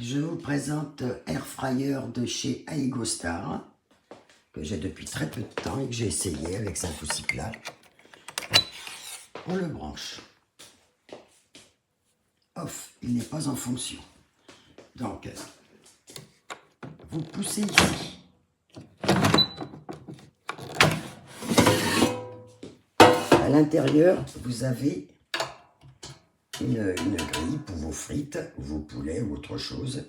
Je vous présente Air Fryer de chez Aigostar, que j'ai depuis très peu de temps et que j'ai essayé avec 5 ou 6 plats. On le branche. Off, il n'est pas en fonction. Donc, vous poussez ici. À l'intérieur, vous avez une grille pour vos frites, vos poulets ou autre chose,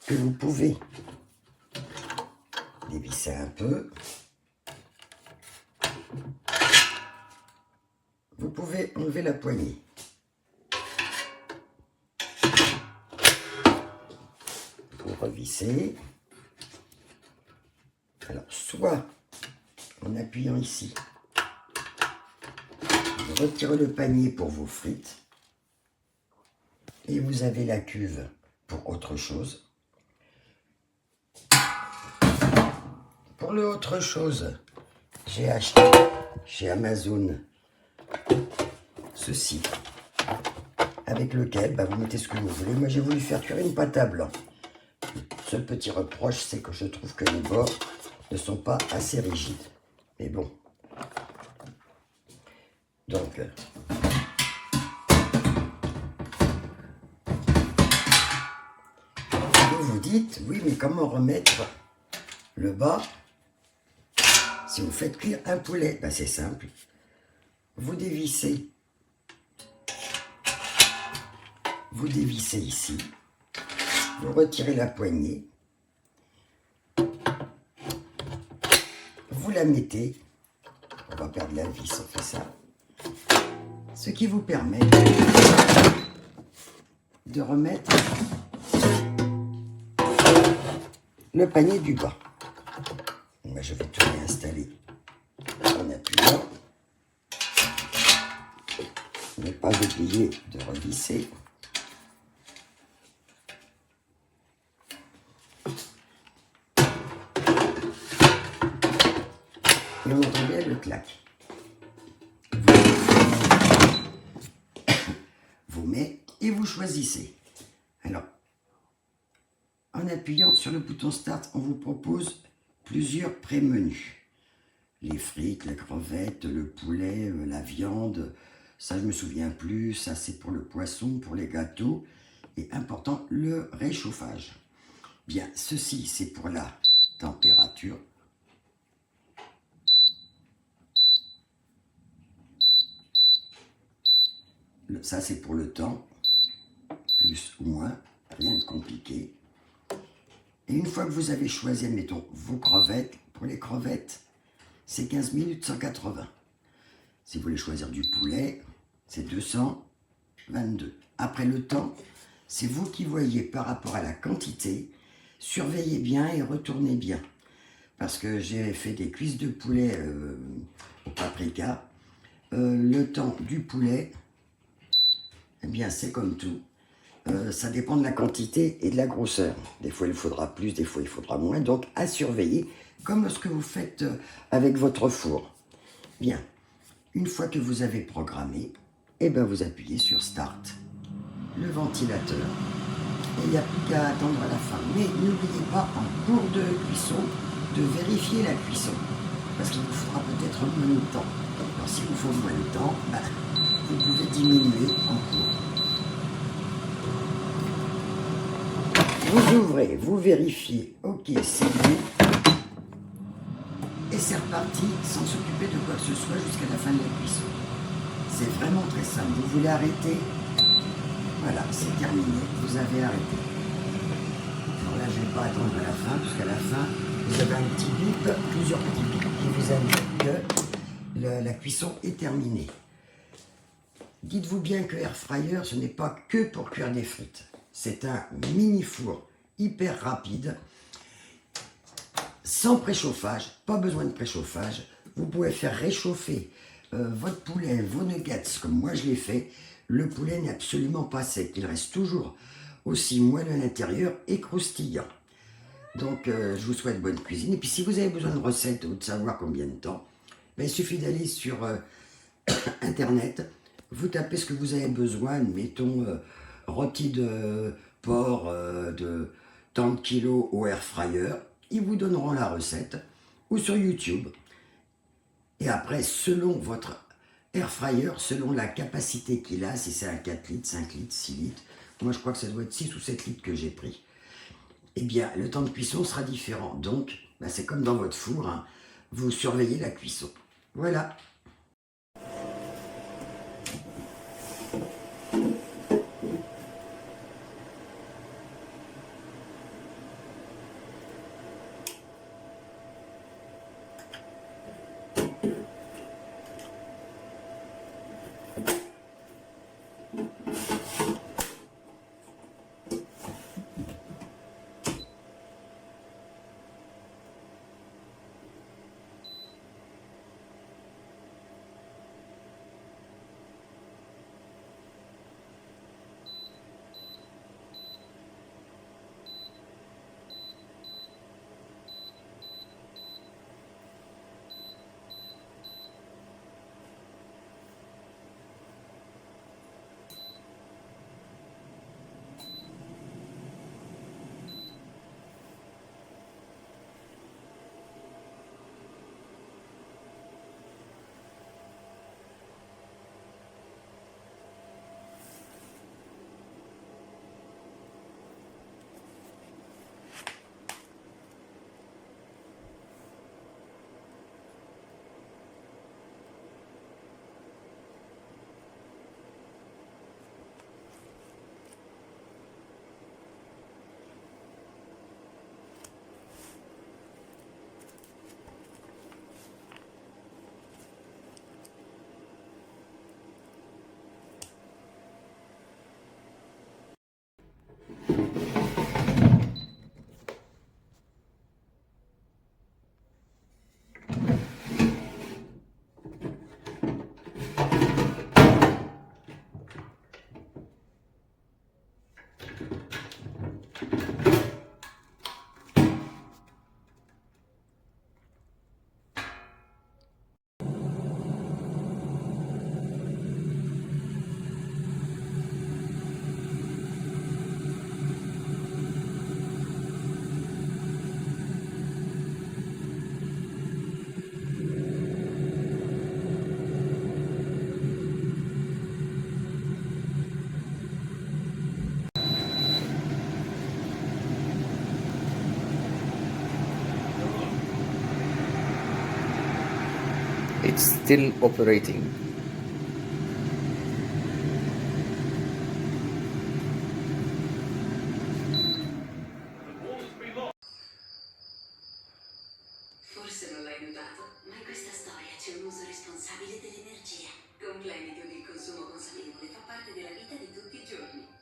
que vous pouvez dévisser un peu. Vous pouvez enlever la poignée. Pour revisser. Alors, soit en appuyant ici, vous retirez le panier pour vos frites et vous avez la cuve pour autre chose. Pour le autre chose, j'ai acheté chez Amazon ceci, avec lequel vous mettez ce que vous voulez. Moi, j'ai voulu faire cuire une pâte à blanc. Ce petit reproche, c'est que je trouve que les bords ne sont pas assez rigides. Mais bon. Donc, vous vous dites, oui, mais comment remettre le bas si vous faites cuire un poulet? C'est simple. Vous dévissez. Vous dévissez ici. Vous retirez la poignée. Vous la mettez. On va perdre la vis, on fait ça. Ce qui vous permet de remettre le panier du bas. Moi, je vais tout réinstaller en appuyant. Ne pas oublier de revisser. Et on entend bien le clac. Vous mettez et vous choisissez. Alors, en appuyant sur le bouton Start, on vous propose plusieurs pré-menus. Les frites, les crevettes, le poulet, la viande. Ça, je me souviens plus. Ça, c'est pour le poisson, pour les gâteaux. Et important, le réchauffage. Bien, ceci, c'est pour la température. Ça, c'est pour le temps. Plus ou moins. Rien de compliqué. Et une fois que vous avez choisi, admettons, vos crevettes, pour les crevettes, c'est 15 minutes 180. Si vous voulez choisir du poulet, c'est 222. Après le temps, c'est vous qui voyez par rapport à la quantité. Surveillez bien et retournez bien. Parce que j'ai fait des cuisses de poulet au paprika. Le temps du poulet, eh bien c'est comme tout. Ça dépend de la quantité et de la grosseur. Des fois, il faudra plus, des fois, il faudra moins. Donc, à surveiller, comme ce que vous faites avec votre four. Bien, une fois que vous avez programmé, vous appuyez sur Start, le ventilateur, et il n'y a plus qu'à attendre à la fin. Mais n'oubliez pas, en cours de cuisson, de vérifier la cuisson, parce qu'il vous faudra peut-être moins de temps. Alors, s'il vous faut moins de temps, vous pouvez diminuer en cours. Vous ouvrez, vous vérifiez, ok, c'est bon, et c'est reparti sans s'occuper de quoi que ce soit jusqu'à la fin de la cuisson. C'est vraiment très simple. Vous voulez arrêter, voilà, c'est terminé, vous avez arrêté. Alors là, je ne vais pas attendre à la fin, puisqu'à la fin, vous avez un petit bip, plusieurs petits bips qui vous indiquent que la cuisson est terminée. Dites-vous bien que Air Fryer, ce n'est pas que pour cuire des frites. C'est un mini four hyper rapide, sans préchauffage, pas besoin de préchauffage. Vous pouvez faire réchauffer votre poulet, vos nuggets, comme moi je l'ai fait. Le poulet n'est absolument pas sec, il reste toujours aussi moelleux à l'intérieur et croustillant. Donc je vous souhaite bonne cuisine. Et puis si vous avez besoin de recettes ou de savoir combien de temps, il suffit d'aller sur internet, vous tapez ce que vous avez besoin, mettons rôti de porc de tant de kilos au air fryer. Ils vous donneront la recette ou sur YouTube. Et après, selon votre air fryer, selon la capacité qu'il a, si c'est un 4 litres, 5 litres, 6 litres, moi je crois que ça doit être 6 ou 7 litres que j'ai pris, eh bien le temps de cuisson sera différent. Donc, bah, c'est comme dans votre four, hein, vous surveillez la cuisson. Voilà. It's still operating. Forse non l'hai notato, ma in questa storia c'è un uso responsabile dell'energia. Con Plenitude il consumo consapevole fa parte della vita di tutti i giorni.